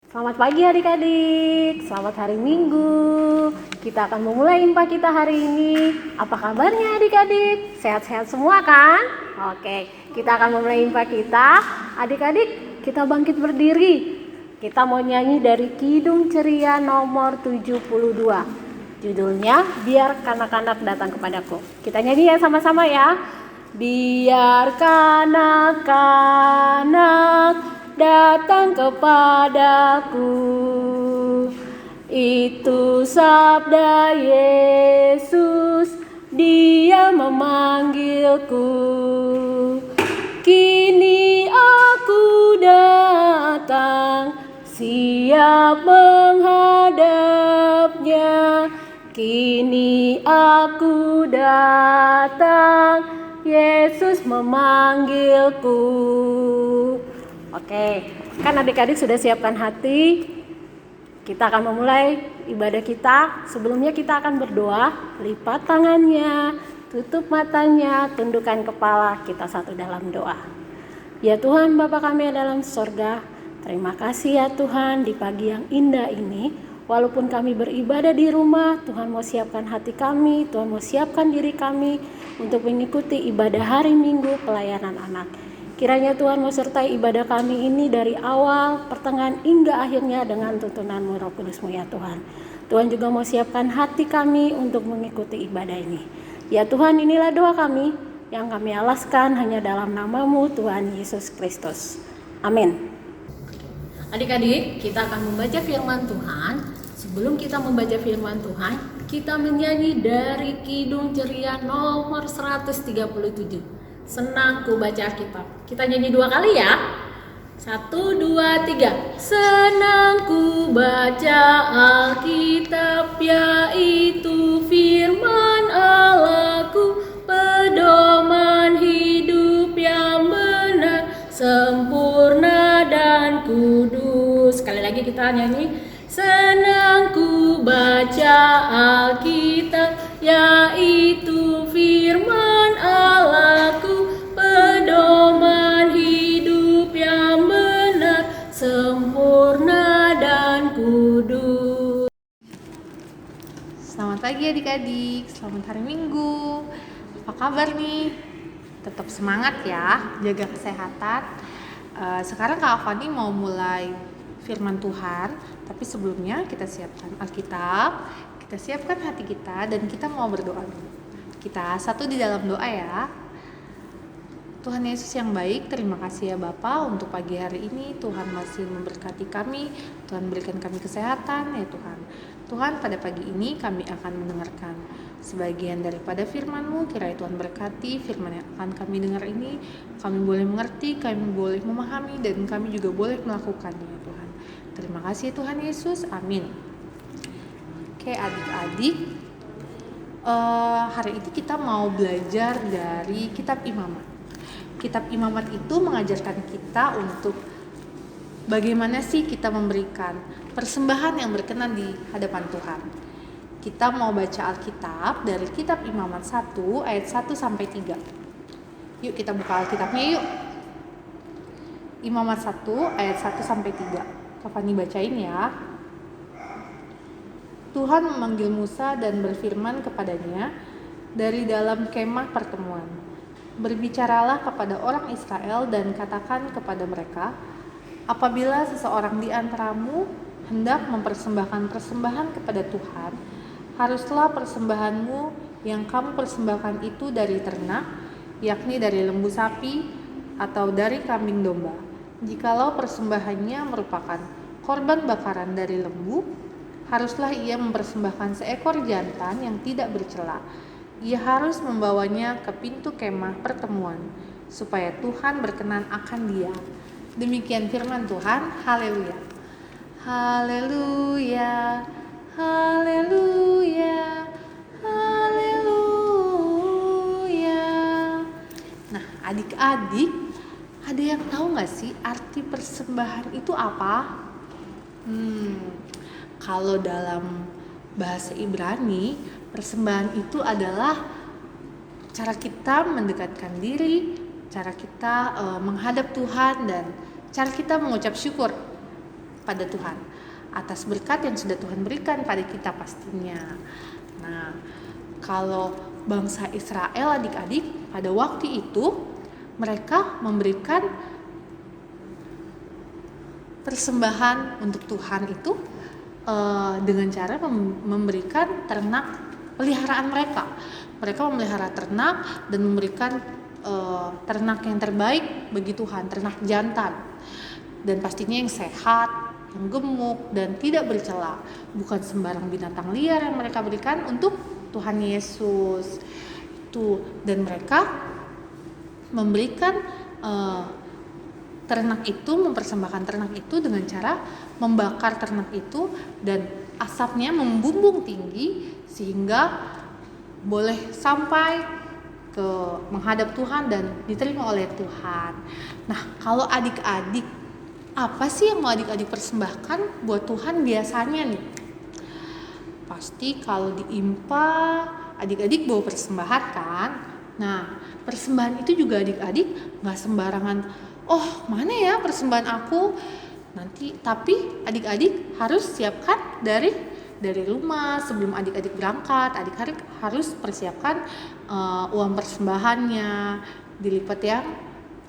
Selamat pagi adik-adik, selamat hari Minggu. Kita akan memulai IMPA kita hari ini. Apa kabarnya adik-adik? Sehat-sehat semua kan? Oke, kita akan memulai IMPA kita. Adik-adik, kita bangkit berdiri. Kita mau nyanyi dari Kidung Ceria nomor 72. Judulnya, Biar Kanak-kanak Datang Kepadaku. Kita nyanyi ya sama-sama ya. Biar kanak-kanak datang kepadaku, itu sabda Yesus, Dia memanggilku. Kini aku datang, siap menghadapnya. Kini aku datang, Yesus memanggilku. Oke, kan adik-adik sudah siapkan hati. Kita akan memulai ibadah kita. Sebelumnya kita akan berdoa. Lipat tangannya, tutup matanya, tundukkan kepala. Kita satu dalam doa. Ya Tuhan, Bapa kami yang dalam sorga, terima kasih ya Tuhan di pagi yang indah ini. Walaupun kami beribadah di rumah, Tuhan mau siapkan hati kami, Tuhan mau siapkan diri kami untuk mengikuti ibadah hari Minggu pelayanan anak. Kiranya Tuhan mau sertai ibadah kami ini dari awal, pertengahan hingga akhirnya dengan tuntunan-Mu Roh Kudus-Mu ya Tuhan. Tuhan juga mau siapkan hati kami untuk mengikuti ibadah ini. Ya Tuhan, inilah doa kami yang kami alaskan hanya dalam nama-Mu Tuhan Yesus Kristus. Amin. Adik-adik, kita akan membaca firman Tuhan. Sebelum kita membaca firman Tuhan, kita menyanyi dari Kidung Ceria nomor 137. Senang ku baca Alkitab. Kita nyanyi 2 kali ya. 1, 2, 3. Senang ku baca Alkitab, yaitu firman Allahku, pedoman hidup yang benar, sempurna dan kudus. Sekali lagi kita nyanyi. Senang ku baca Alkitab, yaitu firman Allahku, pedoman hidup yang benar, sempurna dan kudus. Selamat pagi adik-adik, selamat hari Minggu. Apa kabar nih? Tetap semangat ya, jaga kesehatan. Sekarang Kak Avani mau mulai firman Tuhan, tapi sebelumnya kita siapkan Alkitab, kita siapkan hati kita, dan kita mau berdoa dulu. Kita satu di dalam doa ya. Tuhan Yesus yang baik, terima kasih ya Bapa untuk pagi hari ini. Tuhan masih memberkati kami, Tuhan berikan kami kesehatan ya Tuhan. Tuhan, pada pagi ini kami akan mendengarkan sebagian daripada firman-Mu. Kiranya Tuhan berkati firman yang akan kami dengar ini. Kami boleh mengerti, kami boleh memahami, dan kami juga boleh melakukannya ya Tuhan. Terima kasih Tuhan Yesus, amin. Oke adik-adik, hari ini kita mau belajar dari kitab Imamat. Kitab Imamat itu mengajarkan kita untuk bagaimana sih kita memberikan persembahan yang berkenan di hadapan Tuhan. Kita mau baca Alkitab dari kitab Imamat 1 ayat 1 sampai 3. Yuk kita buka Alkitabnya yuk. Imamat 1 ayat 1 sampai 3. Kak Fani bacain ya. Tuhan memanggil Musa dan berfirman kepadanya dari dalam kemah pertemuan. Berbicaralah kepada orang Israel dan katakan kepada mereka, apabila seseorang di antaramu hendak mempersembahkan persembahan kepada Tuhan, haruslah persembahanmu yang kamu persembahkan itu dari ternak, yakni dari lembu sapi atau dari kambing domba. Jikalau persembahannya merupakan korban bakaran dari lembu, haruslah ia mempersembahkan seekor jantan yang tidak bercela. Ia harus membawanya ke pintu kemah pertemuan, supaya Tuhan berkenan akan dia. Demikian firman Tuhan. Haleluya. Haleluya. Haleluya. Haleluya. Nah, adik-adik, ada yang tahu gak sih arti persembahan itu apa? Kalau dalam bahasa Ibrani, persembahan itu adalah cara kita mendekatkan diri, cara kita menghadap Tuhan, dan cara kita mengucap syukur pada Tuhan atas berkat yang sudah Tuhan berikan pada kita pastinya. Nah, kalau bangsa Israel adik-adik pada waktu itu mereka memberikan persembahan untuk Tuhan itu dengan cara memberikan ternak peliharaan mereka. Mereka memelihara ternak dan memberikan ternak yang terbaik bagi Tuhan, ternak jantan. Dan pastinya yang sehat, yang gemuk dan tidak bercela. Bukan sembarang binatang liar yang mereka berikan untuk Tuhan Yesus. Dan mereka memberikan ternak itu, mempersembahkan ternak itu dengan cara membakar ternak itu dan asapnya membumbung tinggi sehingga boleh sampai ke menghadap Tuhan dan diterima oleh Tuhan. Nah, kalau adik-adik, apa sih yang mau adik-adik persembahkan buat Tuhan biasanya nih? Pasti kalau di IMPA adik-adik bawa persembahan kan? Nah, persembahan itu juga adik-adik gak sembarangan, oh mana ya persembahan aku nanti, tapi adik-adik harus siapkan dari rumah sebelum adik-adik berangkat. Adik-adik harus persiapkan uang persembahannya, dilipat yang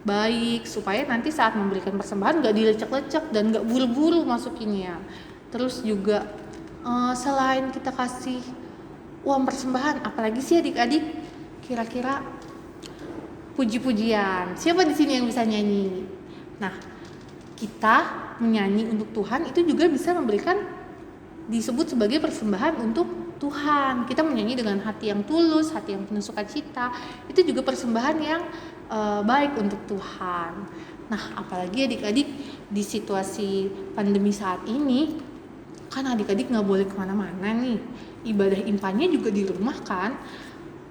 baik supaya nanti saat memberikan persembahan gak dilecek-lecek dan gak buru-buru masukinnya. Terus juga selain kita kasih uang persembahan, apalagi sih adik-adik kira-kira? Puji-pujian. Siapa di sini yang bisa nyanyi? Nah, kita menyanyi untuk Tuhan itu juga bisa memberikan, disebut sebagai persembahan untuk Tuhan. Kita menyanyi dengan hati yang tulus, hati yang penuh sukacita. Itu juga persembahan yang baik untuk Tuhan. Nah, apalagi adik-adik di situasi pandemi saat ini, kan adik-adik nggak boleh kemana-mana nih. Ibadah impanya juga di rumah kan.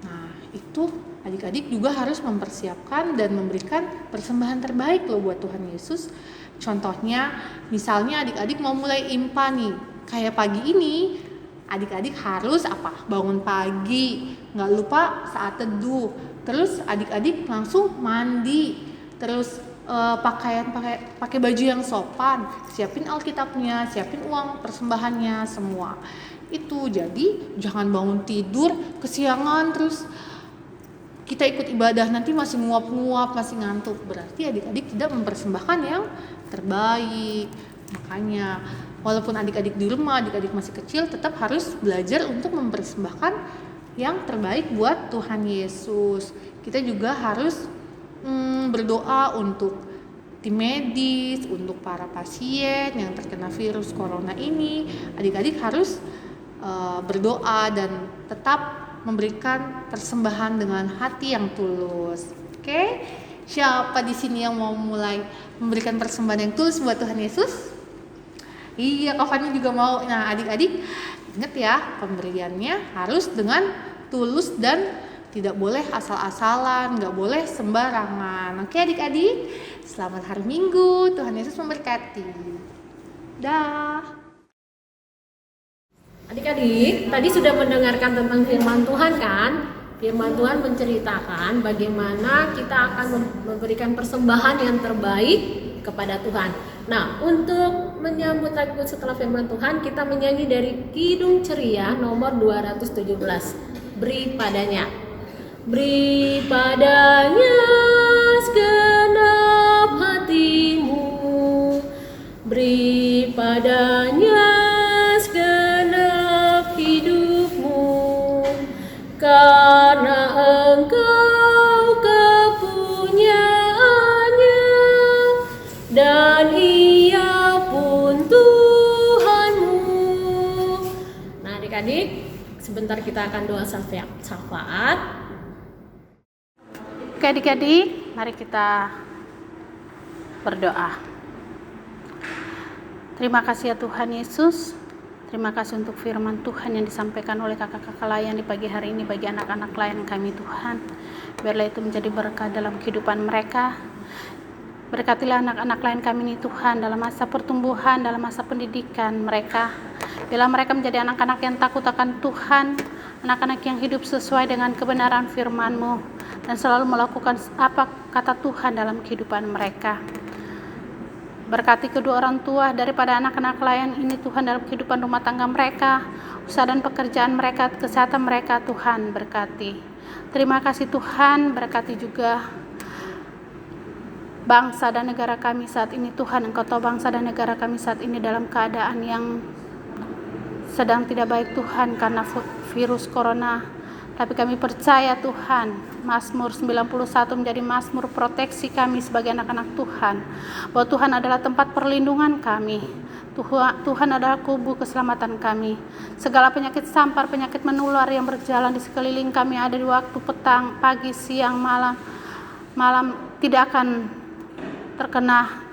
Nah, itu adik-adik juga harus mempersiapkan dan memberikan persembahan terbaik loh buat Tuhan Yesus. Contohnya, misalnya adik-adik mau mulai IMPA nih, kayak pagi ini, adik-adik harus bangun pagi, nggak lupa saat teduh. Terus adik-adik langsung mandi, terus pakai baju yang sopan, siapin Alkitabnya, siapin uang persembahannya semua. Itu jadi jangan bangun tidur kesiangan terus kita ikut ibadah nanti masih nguap-nguap, masih ngantuk. Berarti adik-adik tidak mempersembahkan yang terbaik. Makanya walaupun adik-adik di rumah, adik-adik masih kecil, tetap harus belajar untuk mempersembahkan yang terbaik buat Tuhan Yesus. Kita juga harus berdoa untuk tim medis, untuk para pasien yang terkena virus corona ini. Adik-adik harus berdoa dan tetap memberikan persembahan dengan hati yang tulus. Oke? Siapa di sini yang mau mulai memberikan persembahan yang tulus buat Tuhan Yesus? Iya, Kak Fani juga mau. Nah, adik-adik ingat ya, pemberiannya harus dengan tulus dan tidak boleh asal-asalan, nggak boleh sembarangan. Oke adik-adik, selamat hari Minggu, Tuhan Yesus memberkati. Dah. Adik-adik, tadi sudah mendengarkan tentang firman Tuhan kan? Firman Tuhan menceritakan bagaimana kita akan memberikan persembahan yang terbaik kepada Tuhan. Nah, untuk menyambut lagu setelah firman Tuhan, kita menyanyi dari Kidung Ceria nomor 217. Beri padanya. Beri padanya segenap hatimu. Beri padanya segenap hidupmu, karena engkau kepunyaannya dan ia pun Tuhanmu. Nah adik-adik, sebentar kita akan doa syafaat. Oke adik-adik, mari kita berdoa. Terima kasih ya Tuhan Yesus. Terima kasih untuk firman Tuhan yang disampaikan oleh kakak-kakak layan di pagi hari ini bagi anak-anak layan kami Tuhan. Biarlah itu menjadi berkat dalam kehidupan mereka. Berkatilah anak-anak layan kami ini Tuhan dalam masa pertumbuhan, dalam masa pendidikan mereka. Biarlah mereka menjadi anak-anak yang takut akan Tuhan, anak-anak yang hidup sesuai dengan kebenaran firman-Mu dan selalu melakukan apa kata Tuhan dalam kehidupan mereka. Berkati kedua orang tua daripada anak-anak layan ini Tuhan, dalam kehidupan rumah tangga mereka, usaha dan pekerjaan mereka, kesehatan mereka Tuhan berkati. Terima kasih Tuhan, berkati juga bangsa dan negara kami saat ini Tuhan. Engkau tahu bangsa dan negara kami saat ini dalam keadaan yang sedang tidak baik Tuhan karena virus corona. Tapi kami percaya Tuhan, Mazmur 91 menjadi mazmur proteksi kami sebagai anak-anak Tuhan. Bahwa Tuhan adalah tempat perlindungan kami. Tuhan adalah kubu keselamatan kami. Segala penyakit sampar, penyakit menular yang berjalan di sekeliling kami ada di waktu petang, pagi, siang, malam tidak akan terkena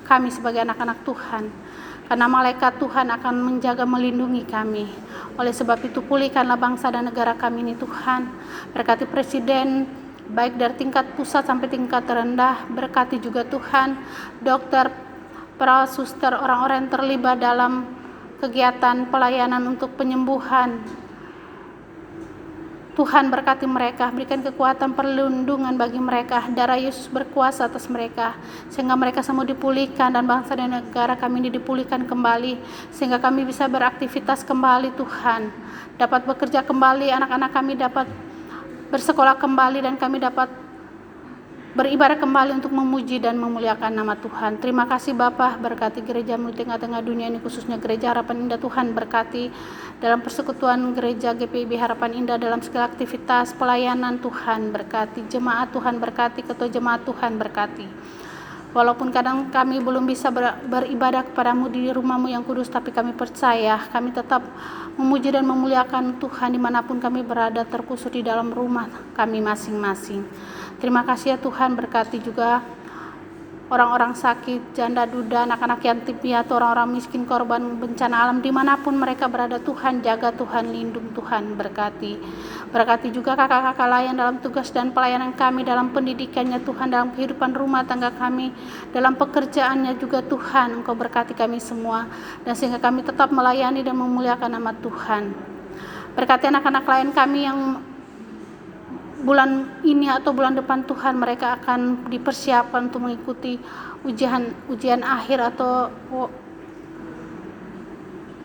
kami sebagai anak-anak Tuhan. Karena malaikat Tuhan akan menjaga melindungi kami. Oleh sebab itu pulihkanlah bangsa dan negara kami ini Tuhan. Berkati presiden baik dari tingkat pusat sampai tingkat terendah. Berkati juga Tuhan dokter, perawat, suster, orang-orang yang terlibat dalam kegiatan pelayanan untuk penyembuhan. Tuhan berkati mereka, berikan kekuatan perlindungan bagi mereka. Darah Yesus berkuasa atas mereka, sehingga mereka semua dipulihkan dan bangsa dan negara kami ini dipulihkan kembali, sehingga kami bisa beraktivitas kembali Tuhan, dapat bekerja kembali, anak-anak kami dapat bersekolah kembali, dan kami dapat beribadah kembali untuk memuji dan memuliakan nama Tuhan. Terima kasih Bapa, berkati gereja-Mu di tengah-tengah dunia ini, khususnya gereja Harapan Indah Tuhan. Berkati dalam persekutuan gereja GPIB Harapan Indah dalam segala aktivitas pelayanan Tuhan. Berkati jemaat Tuhan, berkati ketua jemaat Tuhan, berkati. Walaupun kadang kami belum bisa beribadah kepadamu di rumah-Mu yang kudus, tapi kami percaya kami tetap memuji dan memuliakan Tuhan dimanapun kami berada, terkhusus di dalam rumah kami masing-masing. Terima kasih ya Tuhan, berkati juga orang-orang sakit, janda duda, anak-anak yatim piatu, orang-orang miskin, korban bencana alam, dimanapun mereka berada Tuhan, jaga Tuhan, lindung Tuhan, berkati. Berkati juga kakak-kakak layan dalam tugas dan pelayanan kami, dalam pendidikannya Tuhan, dalam kehidupan rumah tangga kami, dalam pekerjaannya juga Tuhan. Engkau berkati kami semua, dan sehingga kami tetap melayani dan memuliakan nama Tuhan. Berkati anak-anak lain kami yang bulan ini atau bulan depan Tuhan, mereka akan dipersiapkan untuk mengikuti ujian akhir atau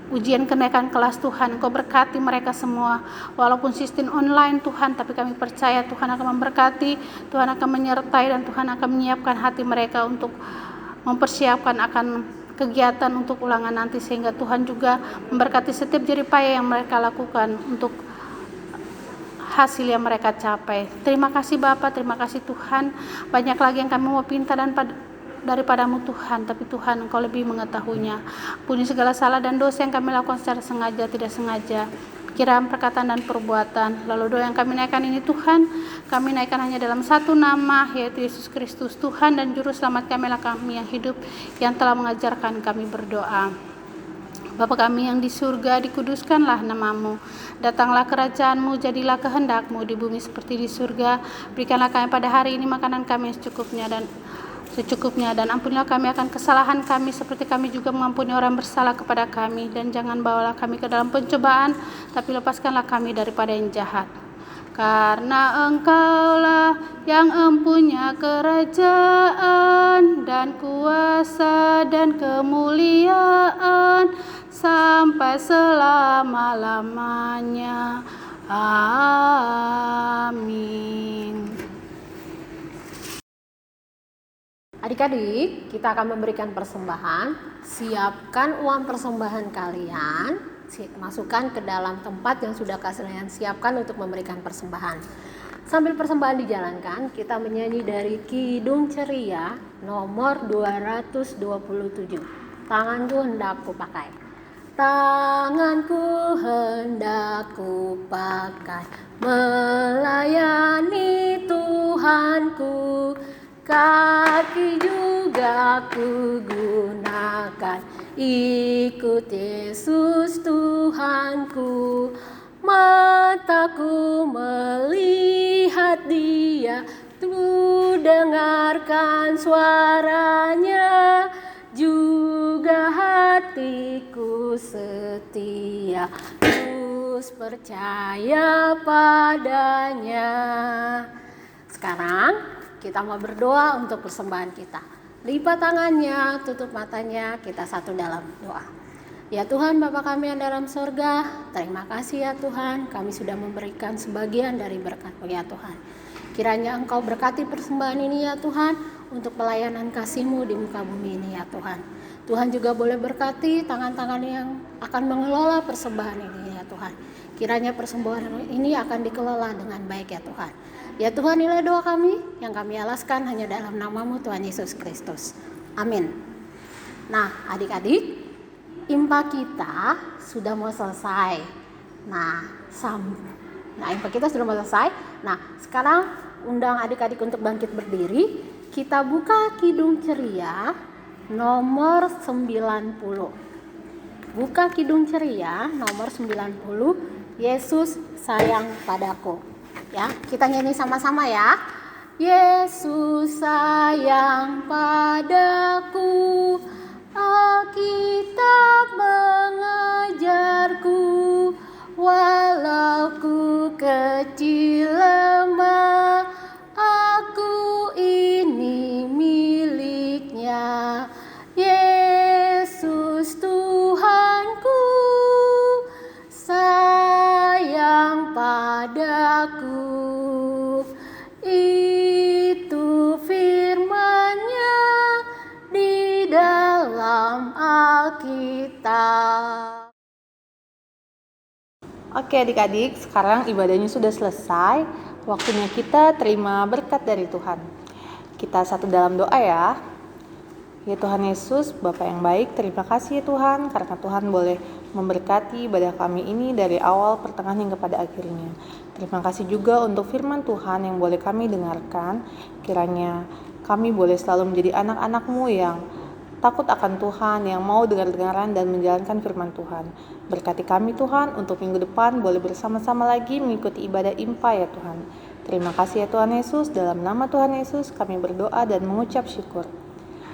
ujian kenaikan kelas Tuhan. Engkau berkati mereka semua, walaupun sistem online Tuhan, tapi kami percaya Tuhan akan memberkati, Tuhan akan menyertai, dan Tuhan akan menyiapkan hati mereka untuk mempersiapkan akan kegiatan untuk ulangan nanti, sehingga Tuhan juga memberkati setiap jeripaya yang mereka lakukan untuk hasil yang mereka capai. Terima kasih Bapa, terima kasih Tuhan. Banyak lagi yang kami mau pinta dan daripadamu Tuhan, tapi Tuhan Engkau lebih mengetahuinya. Ampuni segala salah dan dosa yang kami lakukan secara sengaja, tidak sengaja, pikiran, perkataan, dan perbuatan. Lalu doa yang kami naikkan ini Tuhan, kami naikkan hanya dalam satu nama, yaitu Yesus Kristus, Tuhan dan Juru Selamat kami, kami yang hidup, yang telah mengajarkan kami berdoa. Bapa kami yang di surga, dikuduskanlah nama-Mu. Datanglah kerajaan-Mu, jadilah kehendak-Mu di bumi seperti di surga. Berikanlah kami pada hari ini makanan kami yang secukupnya, dan ampunilah kami akan kesalahan kami seperti kami juga mengampuni orang bersalah kepada kami. Dan jangan bawalah kami ke dalam pencobaan, tapi lepaskanlah kami daripada yang jahat. Karena Engkaulah yang empunya kerajaan dan kuasa dan kemuliaan sampai selama-lamanya. Amin. Adik-adik, kita akan memberikan persembahan. Siapkan uang persembahan kalian, masukkan ke dalam tempat yang sudah kalian siapkan untuk memberikan persembahan. Sambil persembahan dijalankan, kita menyanyi dari Kidung Ceria nomor 227. Tanganku hendak kupakai. Tanganku hendak kupakai melayani Tuhanku. Kaki juga ku gunakan ikut Yesus Tuhanku. Mataku melihat Dia, ku dengarkan suaranya, juga hatiku setia, terus percaya padanya. Sekarang kita mau berdoa untuk persembahan kita. lipat tangannya, tutup matanya, kita satu dalam doa. Ya Tuhan, Bapa kami yang dalam sorga, terima kasih ya Tuhan, kami sudah memberikan sebagian dari berkat-Mu ya Tuhan. Kiranya Engkau berkati persembahan ini ya Tuhan, untuk pelayanan kasih-Mu di muka bumi ini ya Tuhan. Tuhan juga boleh berkati tangan-tangan yang akan mengelola persembahan ini ya Tuhan. Kiranya persembahan ini akan dikelola dengan baik ya Tuhan. Ya Tuhan, inilah doa kami yang kami alaskan hanya dalam nama-Mu Tuhan Yesus Kristus. Amin. Nah adik-adik, impa kita sudah mau selesai. Nah impa kita sudah mau selesai. Nah, sekarang undang adik-adik untuk bangkit berdiri. Kita buka Kidung Ceria nomor 90. Buka Kidung Ceria nomor 90. Yesus sayang padaku. Ya, kita nyanyi sama-sama ya. Yesus sayang padaku, Alkitab mengajarku, walau ku kecil lemah, aku ini miliknya. Yesus Tuhanku sayang padaku. Itu firman-Nya di dalam Alkitab. Oke adik-adik, sekarang ibadahnya sudah selesai. Waktunya kita terima berkat dari Tuhan. Kita satu dalam doa ya. Ya Tuhan Yesus, Bapa yang baik, terima kasih ya Tuhan, karena Tuhan boleh memberkati ibadah kami ini dari awal, pertengahan hingga pada akhirnya. Terima kasih juga untuk firman Tuhan yang boleh kami dengarkan. Kiranya kami boleh selalu menjadi anak-anak-Mu yang takut akan Tuhan, yang mau dengar-dengaran dan menjalankan firman Tuhan. Berkati kami Tuhan, untuk minggu depan boleh bersama-sama lagi mengikuti ibadah impa ya Tuhan. Terima kasih ya Tuhan Yesus, dalam nama Tuhan Yesus kami berdoa dan mengucap syukur.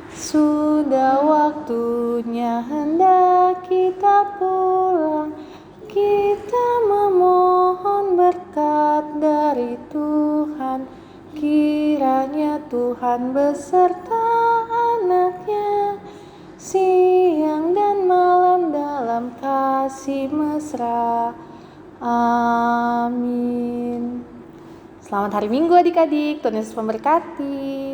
Sudah waktunya hendak kita pulang, kita memohon berkat dari Tuhan. Kiranya Tuhan beserta anak-Nya, siang dan malam dalam kasih mesra. Amin. Selamat hari Minggu adik-adik, Tuhan Yesus memberkati.